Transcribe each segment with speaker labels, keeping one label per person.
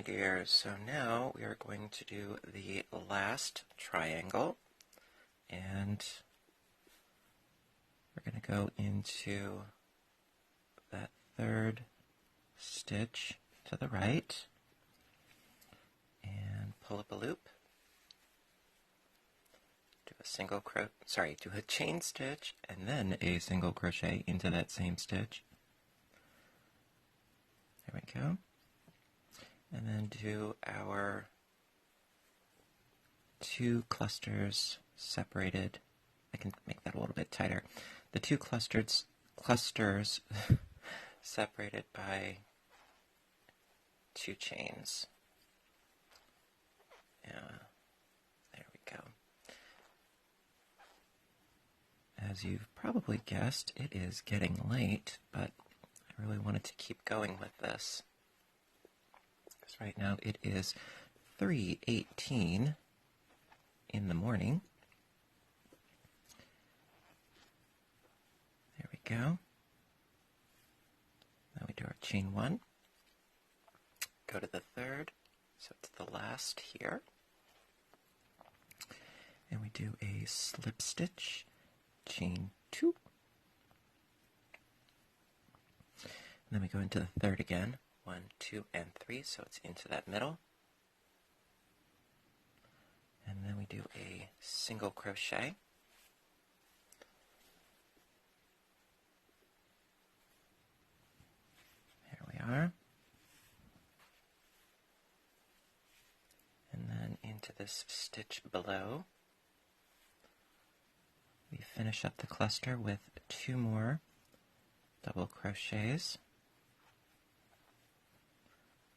Speaker 1: my dears. So now we are going to do the last triangle, and we're going to go into that third stitch to the right and pull up a loop. Do a chain stitch and then a single crochet into that same stitch. There we go. And then do our 2 clusters separated. I can make that a little bit tighter. The 2 clusters separated by 2 chains. There we go. As you've probably guessed, it is getting late, but I really wanted to keep going with this. Because right now it is 3:18 in the morning. There we go. Now we do our chain 1. Go to the third, so it's the last here. And we do a slip stitch, chain 2. And then we go into the third again, 1, 2, and 3, so it's into that middle. And then we do a single crochet. There we are. And then into this stitch below, we finish up the cluster with 2 more double crochets.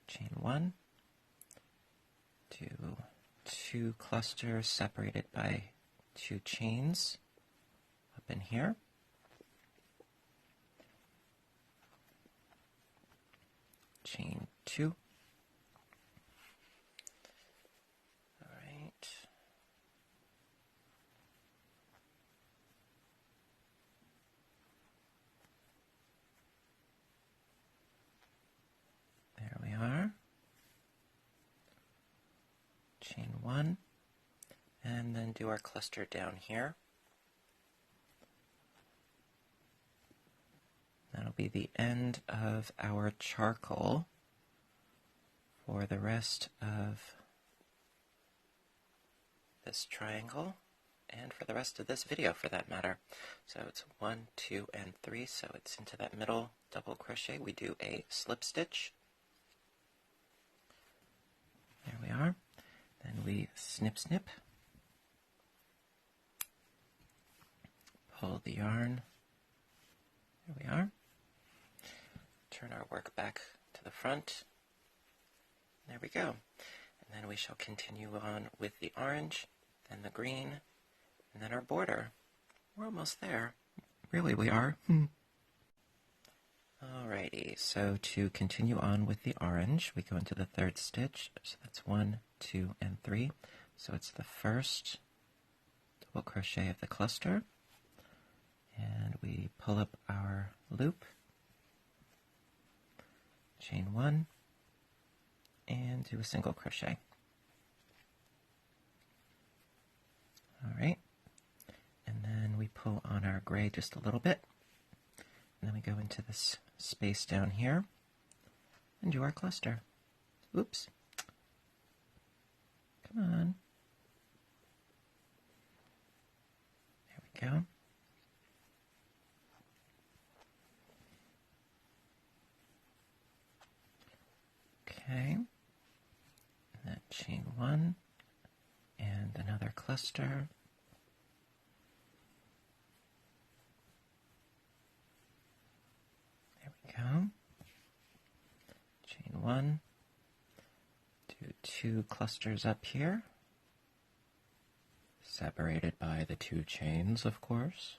Speaker 1: Chain 1, do 2 clusters separated by 2 chains up in here. Chain 2. All right. There we are. Chain 1, and then do our cluster down here. That'll be the end of our charcoal for the rest of this triangle, and for the rest of this video for that matter. So it's 1, 2, and 3, so it's into that middle double crochet. We do a slip stitch. There we are. Then we snip, snip, pull the yarn. There we are. Turn our work back to the front. There we go. And then we shall continue on with the orange, then the green, and then our border. We're almost there. Really, we are. Alrighty, so to continue on with the orange, we go into the third stitch. So that's 1, 2, and 3. So it's the first double crochet of the cluster. And we pull up our loop, chain 1, and do a single crochet. Alright, and then we pull on our gray just a little bit, and then we go into this space down here and do our cluster. Oops. Come on. There we go. Okay. And then chain 1 and another cluster. Go. Chain 1, do 2 clusters up here, separated by the 2 chains, of course.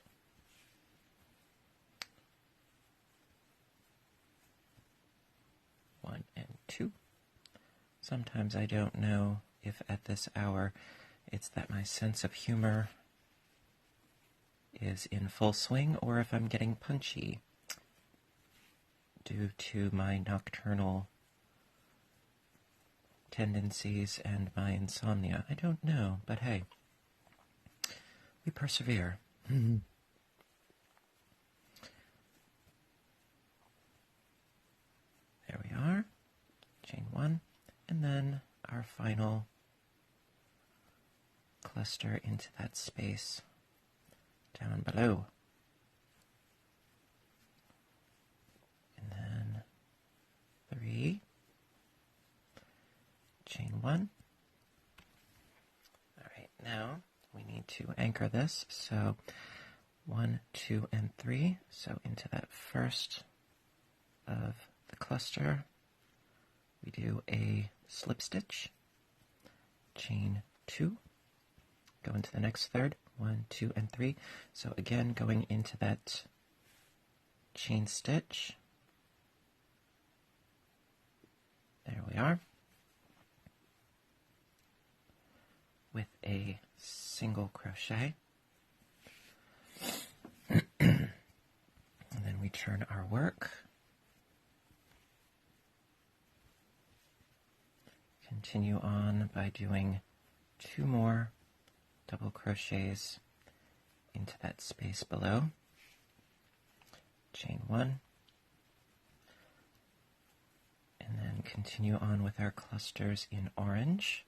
Speaker 1: One and 2. Sometimes I don't know if at this hour it's that my sense of humor is in full swing or if I'm getting punchy due to my nocturnal tendencies and my insomnia? I don't know, but hey, we persevere. There we are. Chain 1, and then our final cluster into that space down below. And then 3, chain 1. All right, now we need to anchor this, so 1, 2, and 3. So into that first of the cluster, we do a slip stitch, chain 2, go into the next third, 1, 2, and 3. So again, going into that chain stitch. There we are. With a single crochet. And then we turn our work. Continue on by doing 2 more double crochets into that space below. Chain 1. And then continue on with our clusters in orange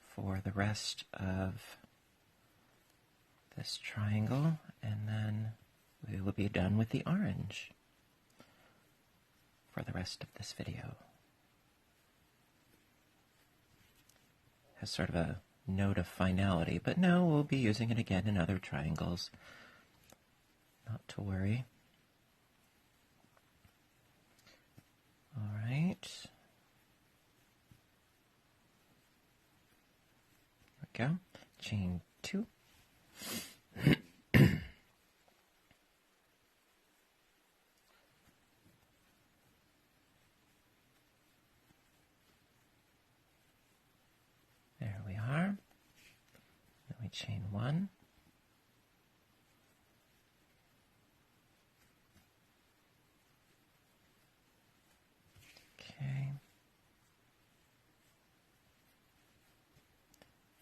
Speaker 1: for the rest of this triangle, and then we will be done with the orange for the rest of this video. Has sort of a note of finality, but no, we'll be using it again in other triangles. Not to worry. All right. There we go. Chain 2. There we are. Then we chain 1. Okay.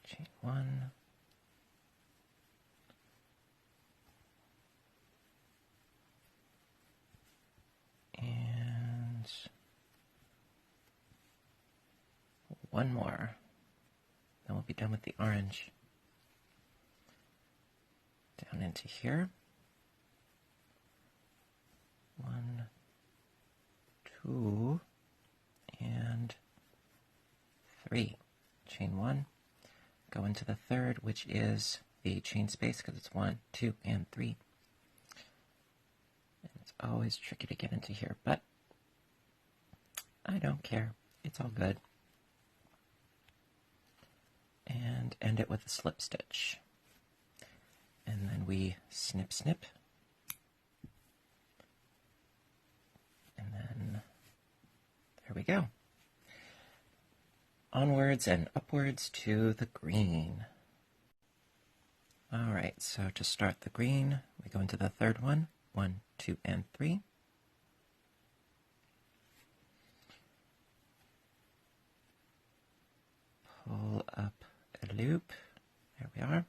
Speaker 1: Chain 1. And 1 more. Then we'll be done with the orange. Down into here. 1, 2, and 3. Chain 1. Go into the third, which is the chain space, because it's 1, 2, and 3. And it's always tricky to get into here, but I don't care. It's all good. And end it with a slip stitch. And then we snip, snip. And then there we go. Onwards and upwards to the green. All right, so to start the green, we go into the third one. 1, 2, and 3. Pull up a loop. There we are.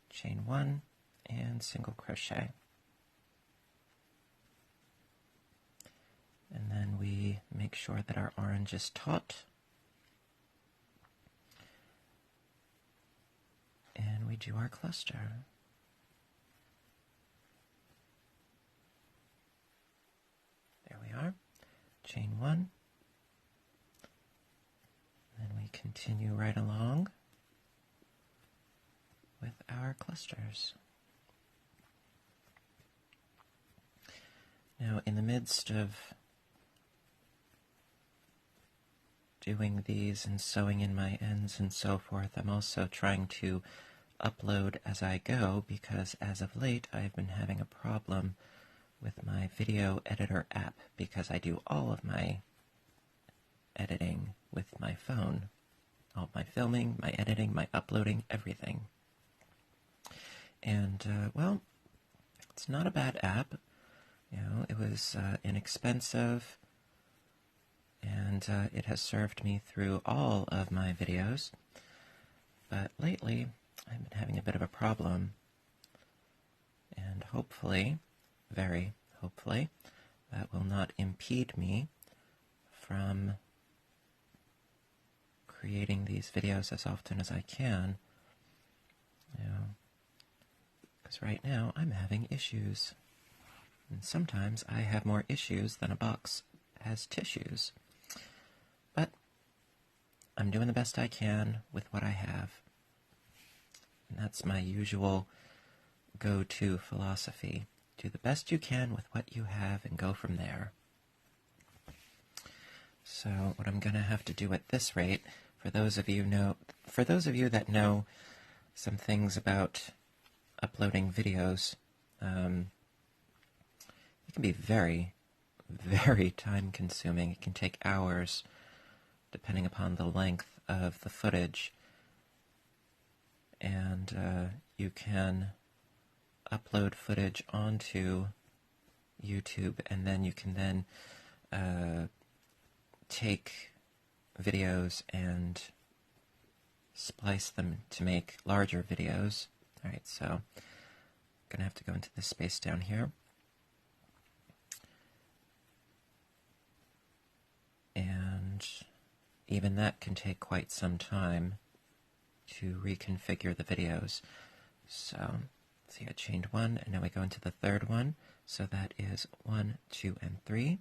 Speaker 1: Chain 1 and single crochet. And then we make sure that our orange is taut. And we do our cluster. There we are. Chain 1. And then we continue right along with our clusters. Now, in the midst of doing these and sewing in my ends and so forth, I'm also trying to upload as I go, because as of late I've been having a problem with my video editor app, because I do all of my editing with my phone. All my filming, my editing, my uploading, everything. And, well, it's not a bad app. You know, it was inexpensive, and it has served me through all of my videos. But lately, I've been having a bit of a problem, and hopefully, very hopefully, that will not impede me from creating these videos as often as I can. Because right now I'm having issues. And sometimes I have more issues than a box has tissues. But I'm doing the best I can with what I have. And that's my usual go-to philosophy. Do the best you can with what you have and go from there. So what I'm going to have to do at this rate, for those of you that know some things about uploading videos, it can be very, very time consuming. It can take hours depending upon the length of the footage. And you can upload footage onto YouTube, and then you can then take videos and splice them to make larger videos. Alright, so I'm going to have to go into this space down here. And even that can take quite some time to reconfigure the videos. So, let's see, I chained one, and now we go into the third one. So that is 1, 2, and 3.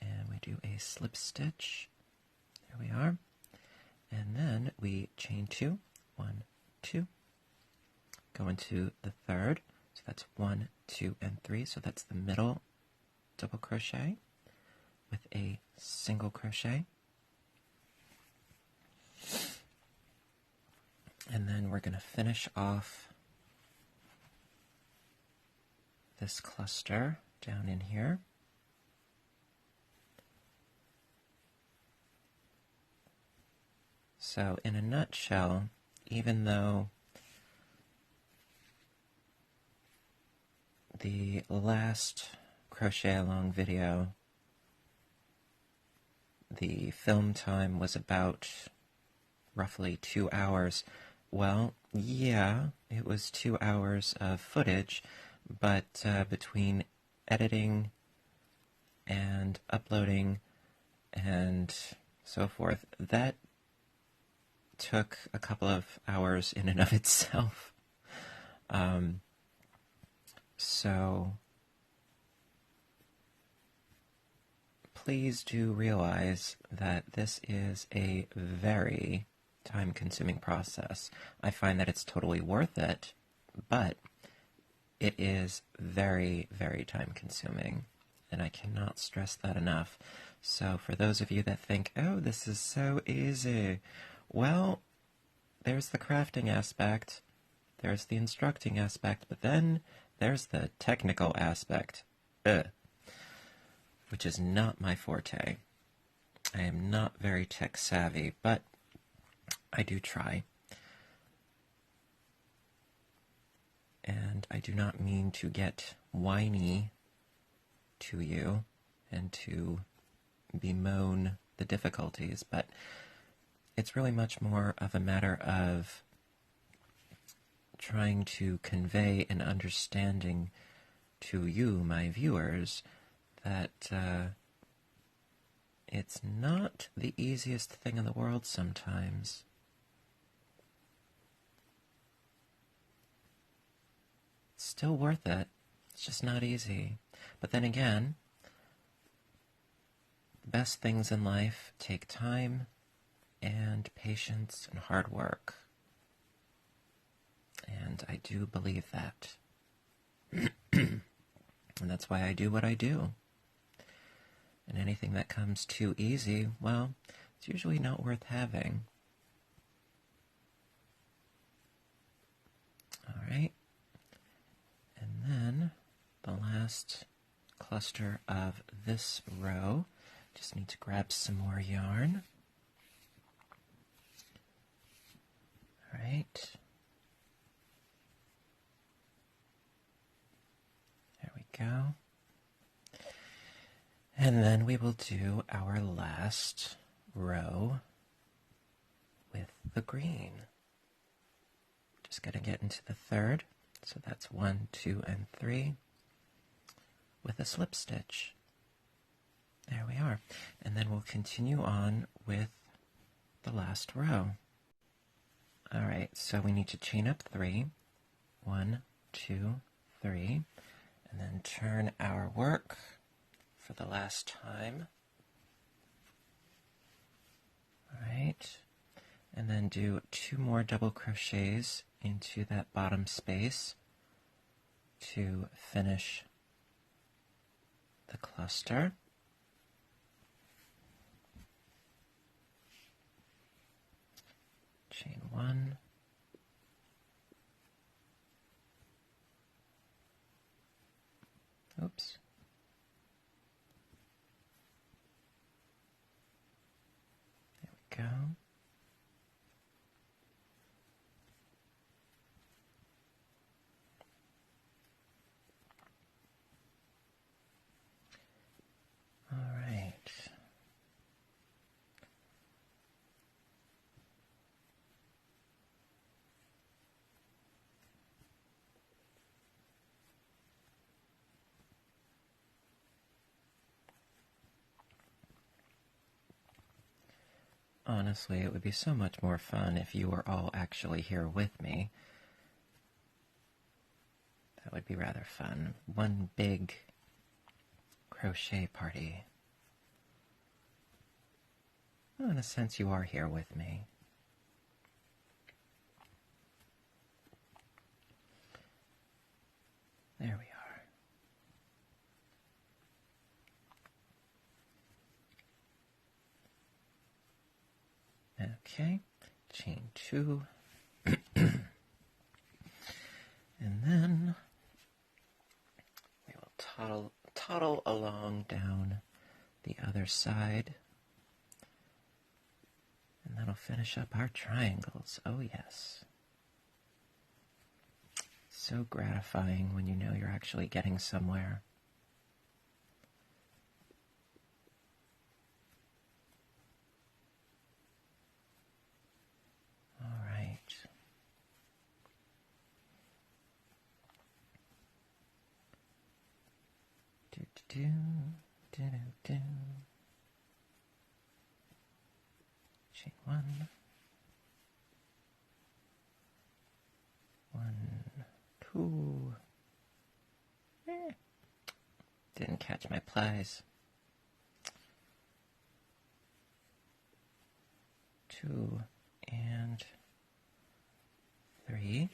Speaker 1: And we do a slip stitch. There we are. And then we chain 2, 1, 2. Go into the third. So that's 1, 2, and 3. So that's the middle double crochet with a single crochet. And then we're going to finish off this cluster down in here. So in a nutshell, even though the last crochet along video, the film time was about roughly 2 hours. Well, yeah, it was 2 hours of footage, but between editing and uploading and so forth, that took a couple of hours in and of itself. So please do realize that this is a very time-consuming process. I find that it's totally worth it, but it is very, very time-consuming, and I cannot stress that enough. So for those of you that think, oh, this is so easy, well, there's the crafting aspect, there's the instructing aspect, but then there's the technical aspect, which is not my forte. I am not very tech savvy, but I do try. And I do not mean to get whiny to you and to bemoan the difficulties, but it's really much more of a matter of trying to convey an understanding to you, my viewers, that it's not the easiest thing in the world sometimes. It's still worth it. It's just not easy. But then again, the best things in life take time and patience and hard work. And I do believe that. And that's why I do what I do. And anything that comes too easy, well, it's usually not worth having. Alright. And then the last cluster of this row, just need to grab some more yarn. Alright. There we go. And then we will do our last row with the green. Just going to get into the third. So that's 1, 2, and 3 with a slip stitch. There we are. And then we'll continue on with the last row. All right, so we need to chain up 3. 1, 2, 3. And then turn our work for the last time. All right. And then do 2 more double crochets into that bottom space to finish the cluster. Chain 1. Oops. There we go. All right. Honestly, it would be so much more fun if you were all actually here with me. That would be rather fun. One big crochet party. Well, in a sense, you are here with me. There we are. Okay, chain 2. And then we will toddle along down the other side. And that'll finish up our triangles. Oh, yes. So gratifying when you know you're actually getting somewhere. All right. Do. Chain 1. 1, 2. Didn't catch my plies. 2 and 3.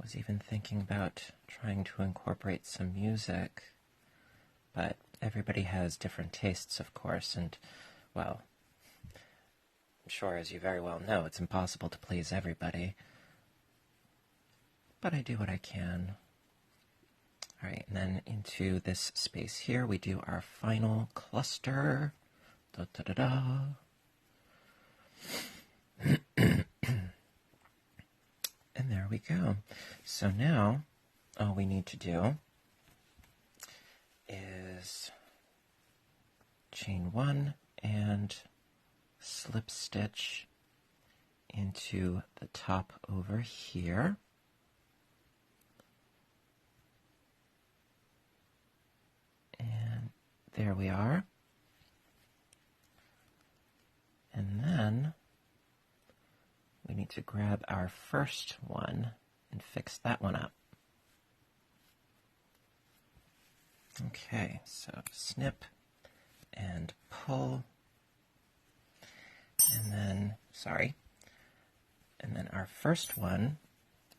Speaker 1: Was even thinking about trying to incorporate some music, but everybody has different tastes, of course, and, well, I'm sure, as you very well know, it's impossible to please everybody. But I do what I can. All right, and then into this space here, we do our final cluster. Da da da da. And there we go. So now, all we need to do is chain 1 and slip stitch into the top over here. And there we are. And then we need to grab our first one and fix that one up. Okay, so snip and pull. And then, and then our first one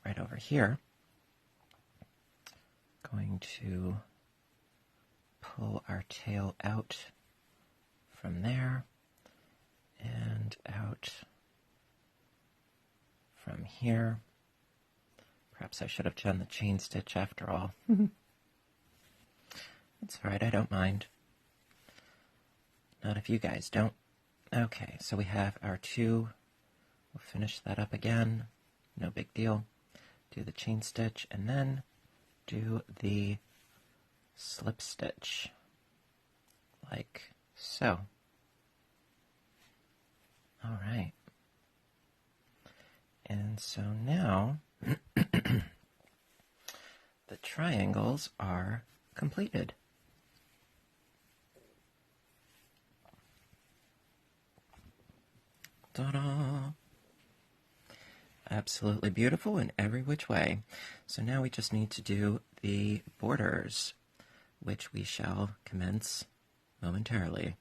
Speaker 1: right over here, going to pull our tail out from there and out from here. Perhaps I should have done the chain stitch after all. That's all right, I don't mind. Not if you guys don't. Okay, so we have our 2 We'll finish that up again, no big deal. Do the chain stitch and then do the slip stitch, like so. All right. And so now the triangles are completed. Ta-da! Absolutely beautiful in every which way. So now we just need to do the borders, which we shall commence momentarily.